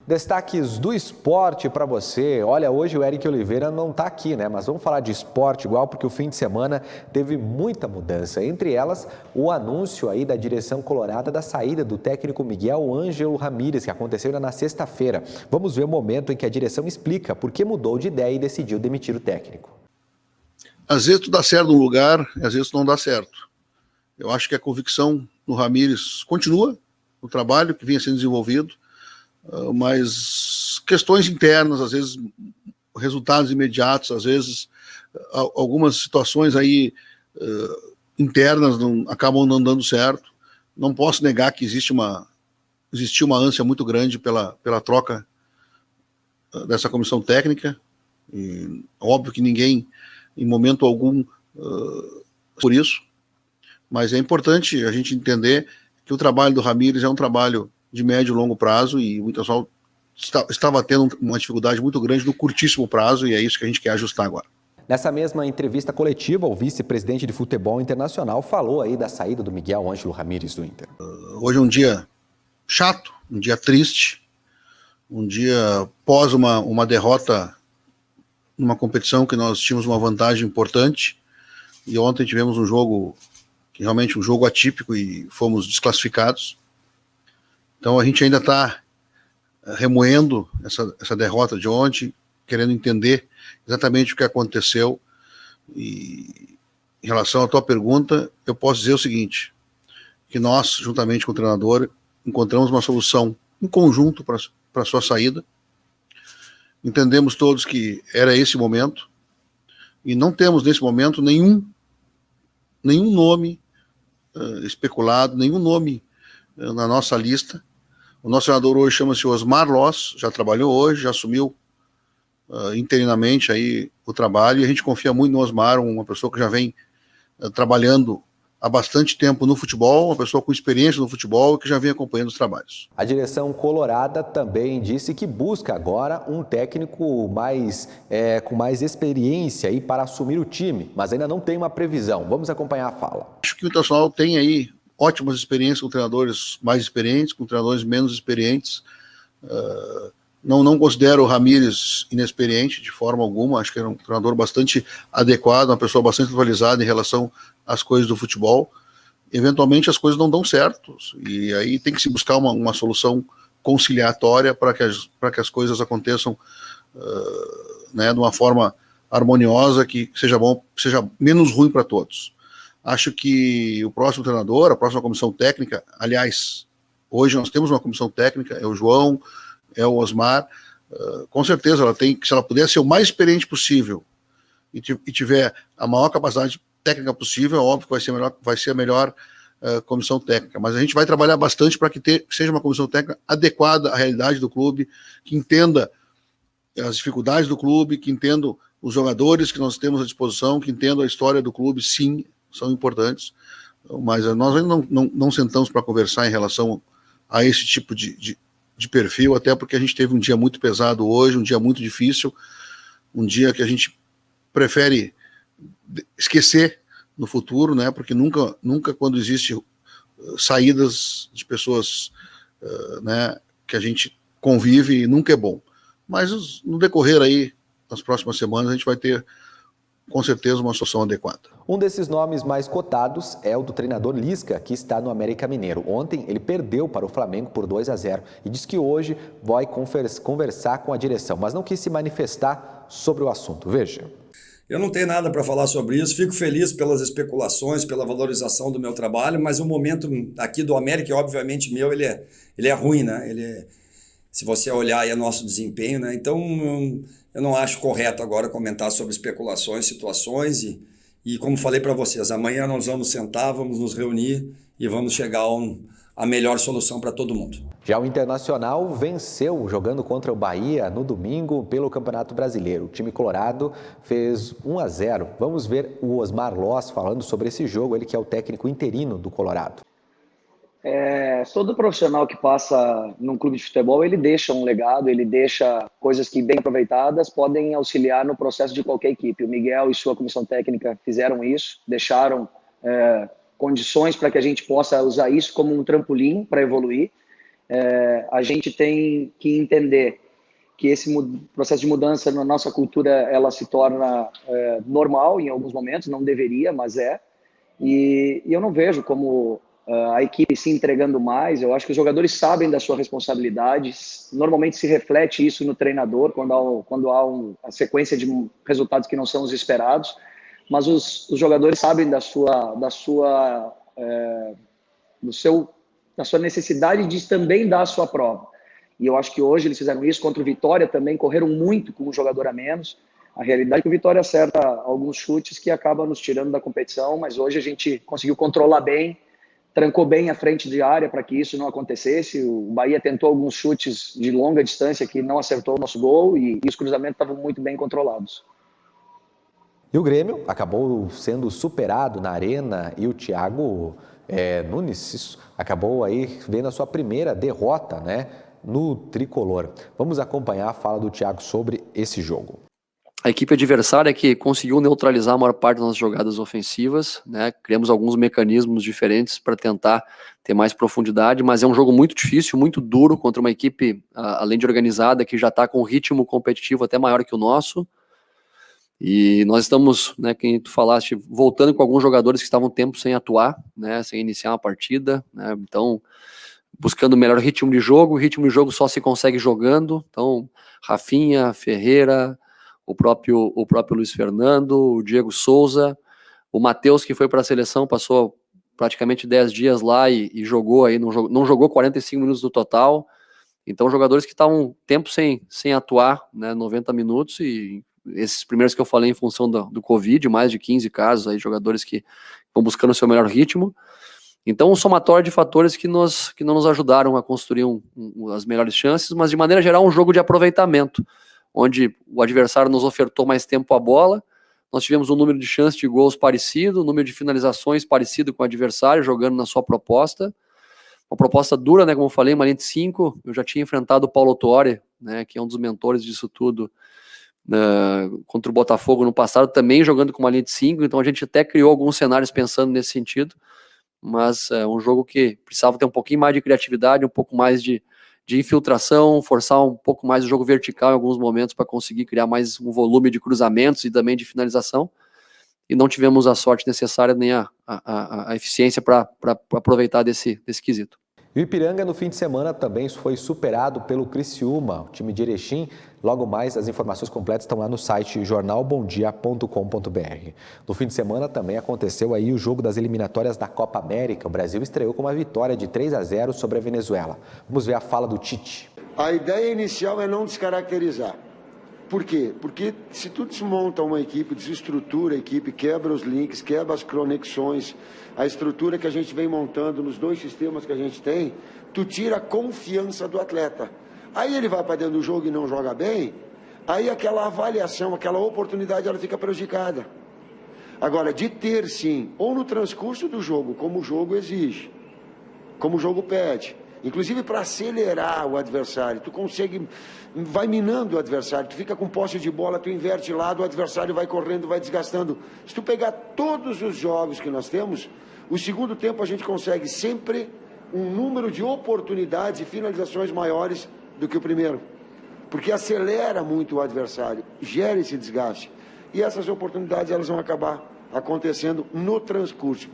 Destaques do esporte para você. Olha, hoje o Eric Oliveira não está aqui, né? Mas vamos falar de esporte igual, porque o fim de semana teve muita mudança. Entre elas, o anúncio aí da direção colorada da saída do técnico Miguel Ângelo Ramírez, que aconteceu na sexta-feira. Vamos ver o momento em que a direção explica por que mudou de ideia e decidiu demitir o técnico. Às vezes tu dá certo num lugar, às vezes tu não dá certo. Eu acho que a convicção no Ramírez continua, no trabalho que vinha sendo desenvolvido, mas questões internas, às vezes resultados imediatos, às vezes algumas situações aí internas acabam não dando certo. Não posso negar que existiu uma ânsia muito grande pela troca dessa comissão técnica. E, óbvio que ninguém, em momento algum, por isso, mas é importante a gente entender que o trabalho do Ramírez é um trabalho de médio e longo prazo, e o Internacional estava tendo uma dificuldade muito grande no curtíssimo prazo, e é isso que a gente quer ajustar agora. Nessa mesma entrevista coletiva, o vice-presidente de futebol internacional falou aí da saída do Miguel Ângelo Ramírez do Inter. Hoje é um dia chato, um dia triste, um dia pós uma derrota numa competição que nós tínhamos uma vantagem importante, e ontem tivemos um jogo, realmente um jogo atípico, e fomos desclassificados. Então a gente ainda está remoendo essa derrota de ontem, querendo entender exatamente o que aconteceu. E em relação à tua pergunta, eu posso dizer o seguinte, que nós, juntamente com o treinador, encontramos uma solução em conjunto para a sua saída. Entendemos todos que era esse momento, e não temos nesse momento nenhum nome especulado, nenhum nome na nossa lista. O nosso treinador hoje chama-se Osmar Loss, já trabalhou hoje, já assumiu interinamente aí o trabalho, e a gente confia muito no Osmar, uma pessoa que já vem trabalhando há bastante tempo no futebol, uma pessoa com experiência no futebol e que já vem acompanhando os trabalhos. A direção colorada também disse que busca agora um técnico com mais experiência aí para assumir o time, mas ainda não tem uma previsão. Vamos acompanhar a fala. Acho que o Internacional tem aí ótimas experiências com treinadores mais experientes, com treinadores menos experientes. Não considero o Ramírez inexperiente de forma alguma, acho que era um treinador bastante adequado, uma pessoa bastante atualizada em relação às coisas do futebol. Eventualmente as coisas não dão certo, e aí tem que se buscar uma solução conciliatória para que as coisas aconteçam de uma forma harmoniosa, que seja bom, seja menos ruim para todos. Acho que o próximo treinador, a próxima comissão técnica, aliás, hoje nós temos uma comissão técnica, é o João, é o Osmar, com certeza ela tem, se ela puder ser o mais experiente possível e tiver a maior capacidade técnica possível, é óbvio que vai ser a melhor comissão técnica, mas a gente vai trabalhar bastante para que seja uma comissão técnica adequada à realidade do clube, que entenda as dificuldades do clube, que entenda os jogadores que nós temos à disposição, que entenda a história do clube, sim, são importantes, mas nós ainda não sentamos para conversar em relação a esse tipo de perfil, até porque a gente teve um dia muito pesado hoje, um dia muito difícil, um dia que a gente prefere esquecer no futuro, né? Porque nunca quando existe saídas de pessoas que a gente convive, nunca é bom. Mas no decorrer aí, nas próximas semanas, a gente vai ter com certeza uma solução adequada. Um desses nomes mais cotados é o do treinador Lisca, que está no América Mineiro. Ontem ele perdeu para o Flamengo por 2-0 e diz que hoje vai conversar com a direção, mas não quis se manifestar sobre o assunto. Veja. Eu não tenho nada para falar sobre isso, fico feliz pelas especulações, pela valorização do meu trabalho, mas o momento aqui do América, obviamente meu, ele é ruim, né? Se você olhar aí o nosso desempenho, né? Então eu não acho correto agora comentar sobre especulações, situações e como falei para vocês, amanhã nós vamos sentar, vamos nos reunir e vamos chegar a melhor solução para todo mundo. Já o Internacional venceu jogando contra o Bahia no domingo pelo Campeonato Brasileiro. O time colorado fez 1-0. Vamos ver o Osmar Loss falando sobre esse jogo, ele que é o técnico interino do Colorado. Todo profissional que passa num clube de futebol, ele deixa um legado, ele deixa coisas que, bem aproveitadas, podem auxiliar no processo de qualquer equipe. O Miguel e sua comissão técnica fizeram isso, deixaram condições para que a gente possa usar isso como um trampolim para evoluir. a gente tem que entender que esse processo de mudança na nossa cultura, ela se torna normal em alguns momentos, não deveria, mas é. E eu não vejo como a equipe se entregando mais. Eu acho que os jogadores sabem da sua responsabilidade. Normalmente se reflete isso no treinador quando há uma sequência de resultados que não são os esperados. Mas os jogadores sabem da sua necessidade de também dar a sua prova. E eu acho que hoje eles fizeram isso contra o Vitória também, correram muito com um jogador a menos. A realidade é que o Vitória acerta alguns chutes que acabam nos tirando da competição, mas hoje a gente conseguiu controlar bem, trancou bem a frente de área para que isso não acontecesse. O Bahia tentou alguns chutes de longa distância que não acertou o nosso gol e os cruzamentos estavam muito bem controlados. E o Grêmio acabou sendo superado na Arena e o Thiago Nunes acabou aí vendo a sua primeira derrota, né, no tricolor. Vamos acompanhar a fala do Thiago sobre esse jogo. A equipe adversária que conseguiu neutralizar a maior parte das nossas jogadas ofensivas, né? Criamos alguns mecanismos diferentes para tentar ter mais profundidade, mas é um jogo muito difícil, muito duro contra uma equipe, além de organizada, que já está com um ritmo competitivo até maior que o nosso. E nós estamos, né, quem tu falaste, voltando com alguns jogadores que estavam tempo sem atuar, né, sem iniciar uma partida, né? Então buscando o melhor ritmo de jogo. O ritmo de jogo só se consegue jogando. Então Rafinha, Ferreira, o próprio Luiz Fernando, o Diego Souza, o Matheus, que foi para a seleção, passou praticamente 10 dias lá e jogou aí, não jogou 45 minutos no total. Então jogadores que estavam tempo sem atuar, né, 90 minutos, e esses primeiros que eu falei em função do Covid, mais de 15 casos aí, jogadores que vão buscando o seu melhor ritmo. Então um somatório de fatores que não nos ajudaram a construir as melhores chances, mas de maneira geral um jogo de aproveitamento, onde o adversário nos ofertou mais tempo a bola, nós tivemos um número de chances de gols parecido, um número de finalizações parecido com o adversário, jogando na sua proposta. Uma proposta dura, né, como eu falei, uma linha de 5. Eu já tinha enfrentado o Paulo Tuori, né, que é um dos mentores disso tudo, contra o Botafogo no passado, também jogando com uma linha de 5, então a gente até criou alguns cenários pensando nesse sentido, mas é um jogo que precisava ter um pouquinho mais de criatividade, um pouco mais de infiltração, forçar um pouco mais o jogo vertical em alguns momentos para conseguir criar mais um volume de cruzamentos e também de finalização, e não tivemos a sorte necessária nem a eficiência para aproveitar desse quesito. E o Ipiranga no fim de semana também foi superado pelo Criciúma, o time de Erechim. Logo mais, as informações completas estão lá no site jornalbomdia.com.br. No fim de semana também aconteceu aí o jogo das eliminatórias da Copa América. O Brasil estreou com uma vitória de 3-0 sobre a Venezuela. Vamos ver a fala do Tite. A ideia inicial é não descaracterizar. Por quê? Porque se tu desmonta uma equipe, desestrutura a equipe, quebra os links, quebra as conexões, a estrutura que a gente vem montando nos dois sistemas que a gente tem, tu tira a confiança do atleta. Aí ele vai para dentro do jogo e não joga bem, aí aquela avaliação, aquela oportunidade, ela fica prejudicada. Agora, de ter sim, ou no transcurso do jogo, como o jogo exige, como o jogo pede, inclusive para acelerar o adversário, tu consegue, vai minando o adversário, tu fica com posse de bola, tu inverte lado, o adversário vai correndo, vai desgastando. Se tu pegar todos os jogos que nós temos, o segundo tempo a gente consegue sempre um número de oportunidades e finalizações maiores do que o primeiro, porque acelera muito o adversário, gera esse desgaste, e essas oportunidades elas vão acabar acontecendo no transcurso.